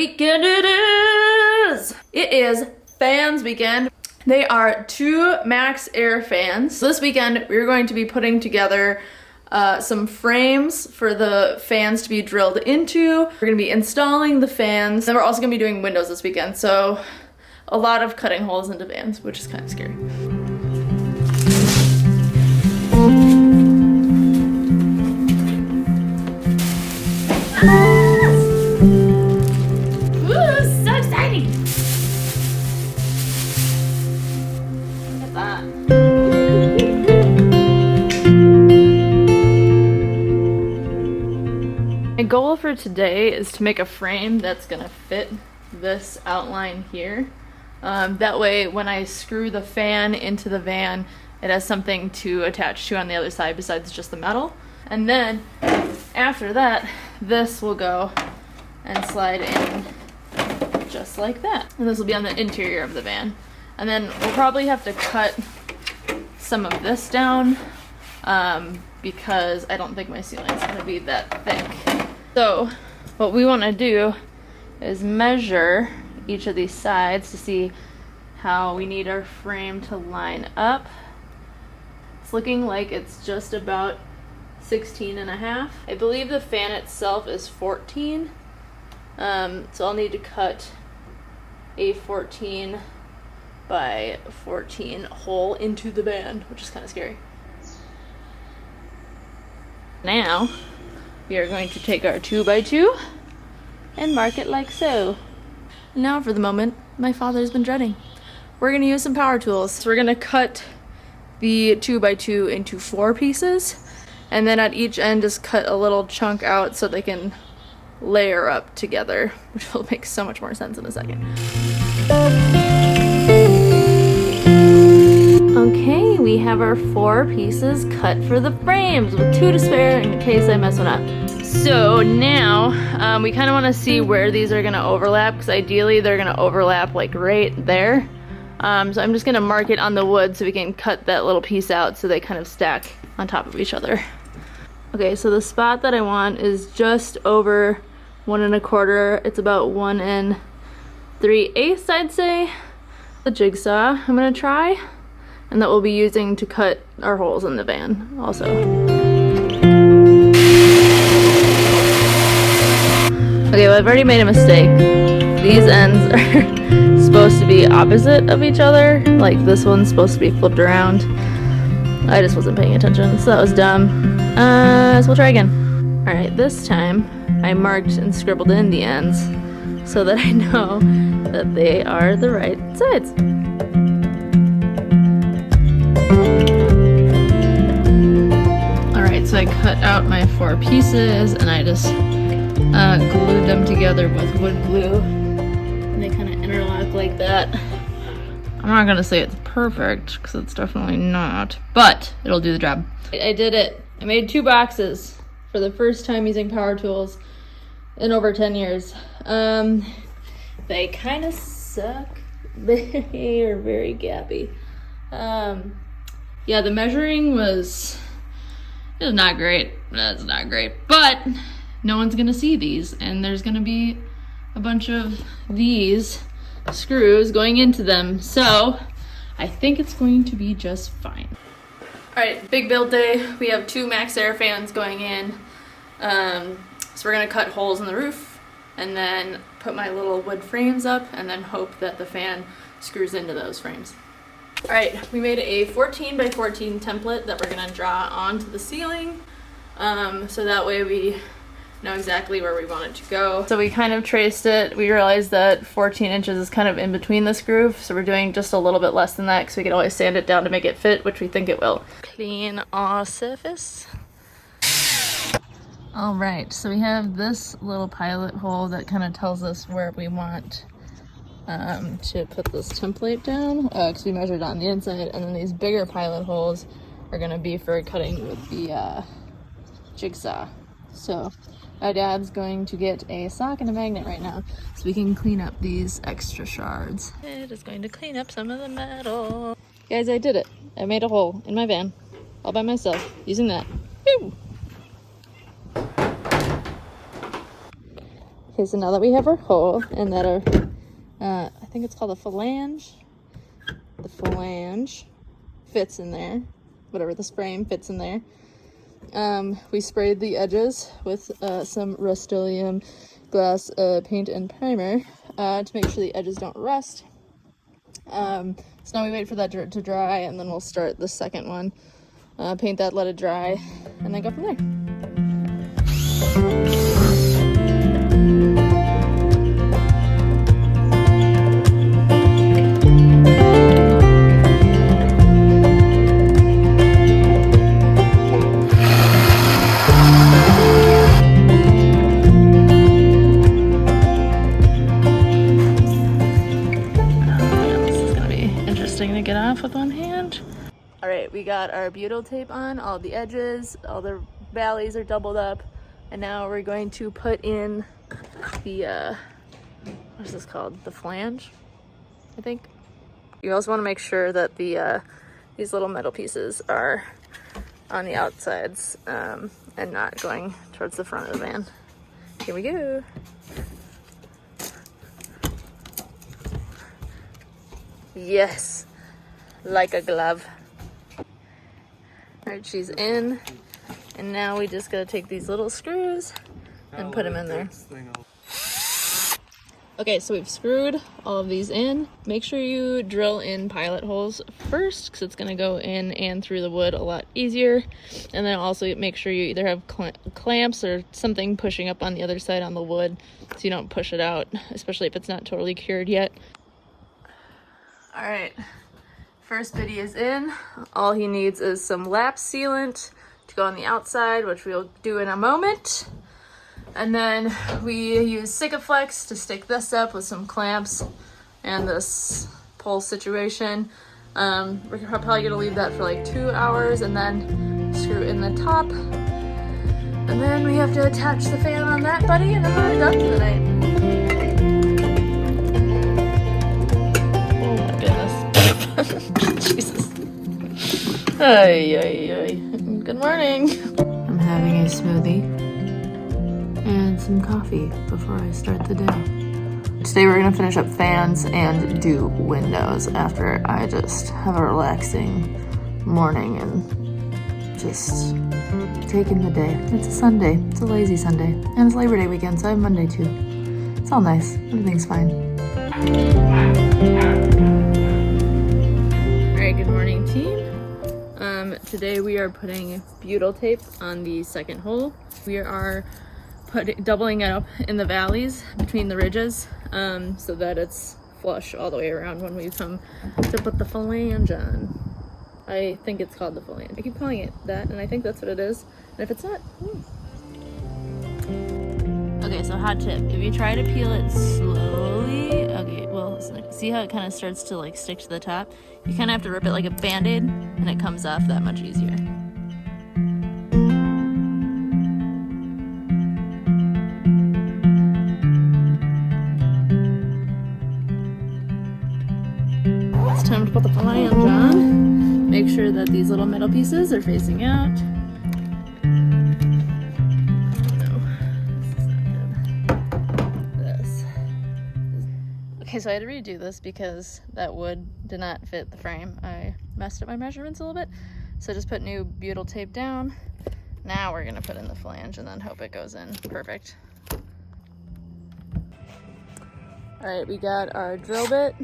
weekend it is! It is fans weekend. They are 2 MAXXAIR fans. This weekend, we're going to be putting together some frames for the fans to be drilled into. We're gonna be installing the fans. Then we're also gonna be doing windows this weekend. So a lot of cutting holes into vans, which is kind of scary. My goal for today is to make a frame that's gonna fit this outline here. That way when I screw the fan into the van, it has something to attach to on the other side besides just the metal. And then after that, this will go and slide in just like that. And this will be on the interior of the van. And then we'll probably have to cut some of this down because I don't think my ceiling is gonna be that thick. So what we want to do is measure each of these sides to see how we need our frame to line up. It's looking like it's just about 16.5. I believe the fan itself is 14. So I'll need to cut a 14 by 14 hole into the van, which is kind of scary. Now we are going to take our 2x2 and mark it like so. Now for the moment my father's been dreading. We're going to use some power tools. So we're going to cut the 2x2 into 4 pieces, and then at each end just cut a little chunk out so they can layer up together, which will make so much more sense in a second. Okay, we have our 4 pieces cut for the frames with 2 to spare in case I mess one up. So now we kind of want to see where these are going to overlap, because ideally they're going to overlap like right there. So I'm just going to mark it on the wood so we can cut that little piece out so they kind of stack on top of each other. Okay, so the spot that I want is just over 1 1/4. It's about 1 3/8, I'd say. The jigsaw I'm going to try, and that we'll be using to cut our holes in the van also. Okay, well, I've already made a mistake. These ends are supposed to be opposite of each other. Like this one's supposed to be flipped around. I just wasn't paying attention, so that was dumb. So we'll try again. All right, this time I marked and scribbled in the ends so that I know that they are the right sides. All right, so I cut out my 4 pieces and I just glued them together with wood glue, and they kind of interlock like that. I'm not gonna say it's perfect because it's definitely not, but it'll do the job. I did it. I made 2 boxes for the first time using power tools in over 10 years. They kind of suck. They are very gappy. Yeah, the measuring was not great. That's not great, but no one's gonna see these, and there's gonna be a bunch of these screws going into them, so I think it's going to be just fine. All right, big build day. We have 2 MAXXAIR fans going in. So we're gonna cut holes in the roof and then put my little wood frames up and then hope that the fan screws into those frames. All right, we made a 14 by 14 template that we're gonna draw onto the ceiling, so that way we know exactly where we want it to go. So we kind of traced it. We realized that 14 inches is kind of in between this groove, so we're doing just a little bit less than that because we can always sand it down to make it fit, which we think it will. Clean our surface. All right, so we have this little pilot hole that kind of tells us where we want to put this template down, because we measured on the inside, and then these bigger pilot holes are going to be for cutting with the jigsaw. So my dad's going to get a sock and a magnet right now so we can clean up these extra shards. It is going to clean up some of the metal. Guys, I did it. I made a hole in my van all by myself using that. Woo! Okay, so now that we have our hole and that our, I think it's called a phalange. The phalange fits in there, whatever this frame fits in there. We sprayed the edges with some Rust-Oleum glass paint and primer to make sure the edges don't rust. So now we wait for that to dry, and then we'll start the second one. Paint that, let it dry, and then go from there. To get off with one hand. All right, we got our butyl tape on, all the edges, all the valleys are doubled up, and now we're going to put in the what is this called? The flange, I think. You also want to make sure that the these little metal pieces are on the outsides and not going towards the front of the van. Here we go. Yes. Like a glove. All right, she's in, and now we just gotta take these little screws and put them in there. Okay, so we've screwed all of these in. Make sure you drill in pilot holes first, because it's gonna go in and through the wood a lot easier. And then also make sure you either have clamps or something pushing up on the other side on the wood, so you don't push it out, especially if it's not totally cured yet. All right. First biddy is in. All he needs is some lap sealant to go on the outside, which we'll do in a moment. And then we use Sikaflex to stick this up with some clamps and this pole situation. We're probably gonna leave that for like 2 hours and then screw in the top. And then we have to attach the fan on that buddy, and then we're done for the night. Jesus. Ay, ay, ay. Good morning. I'm having a smoothie and some coffee before I start the day. Today we're gonna finish up fans and do windows after I just have a relaxing morning and just taking the day. It's a Sunday. It's a lazy Sunday. And it's Labor Day weekend, so I have Monday too. It's all nice. Everything's fine. Good morning, team. Today we are putting butyl tape on the second hole. We are doubling it up in the valleys between the ridges so that it's flush all the way around when we come to put the phalange on. I think it's called the phalange. I keep calling it that, and I think that's what it is. And if it's not, Okay, so hot tip. If you try to peel it slowly, okay, well, see how it kind of starts to like stick to the top? You kind of have to rip it like a Band-Aid, and it comes off that much easier. It's time to put the phalange on. Make sure that these little metal pieces are facing out. Okay, so I had to redo this because that wood did not fit the frame. I messed up my measurements a little bit. So I just put new butyl tape down. Now we're gonna put in the flange and then hope it goes in perfect. All right, we got our drill bit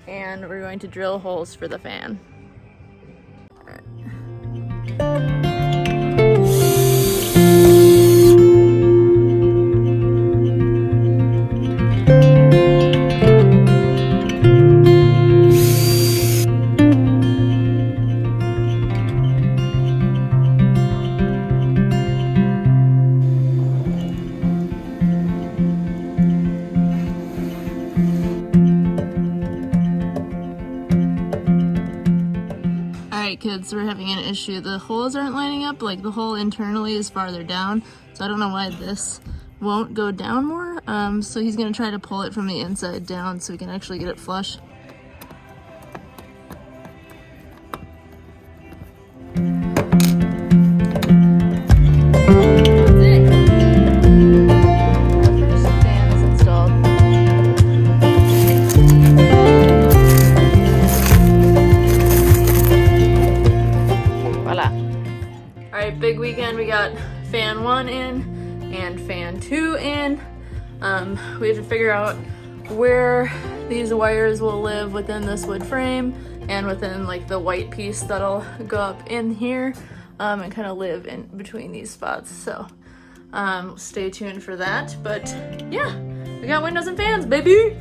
and we're going to drill holes for the fan. All right. Alright kids, we're having an issue. The holes aren't lining up, like the hole internally is farther down, so I don't know why this won't go down more. So he's gonna try to pull it from the inside down so we can actually get it flush. Our first fan 1 in and fan 2 in. We have to figure out where these wires will live within this wood frame and within like the white piece that'll go up in here, and kind of live in between these spots. So stay tuned for that. But yeah, we got windows and fans, baby!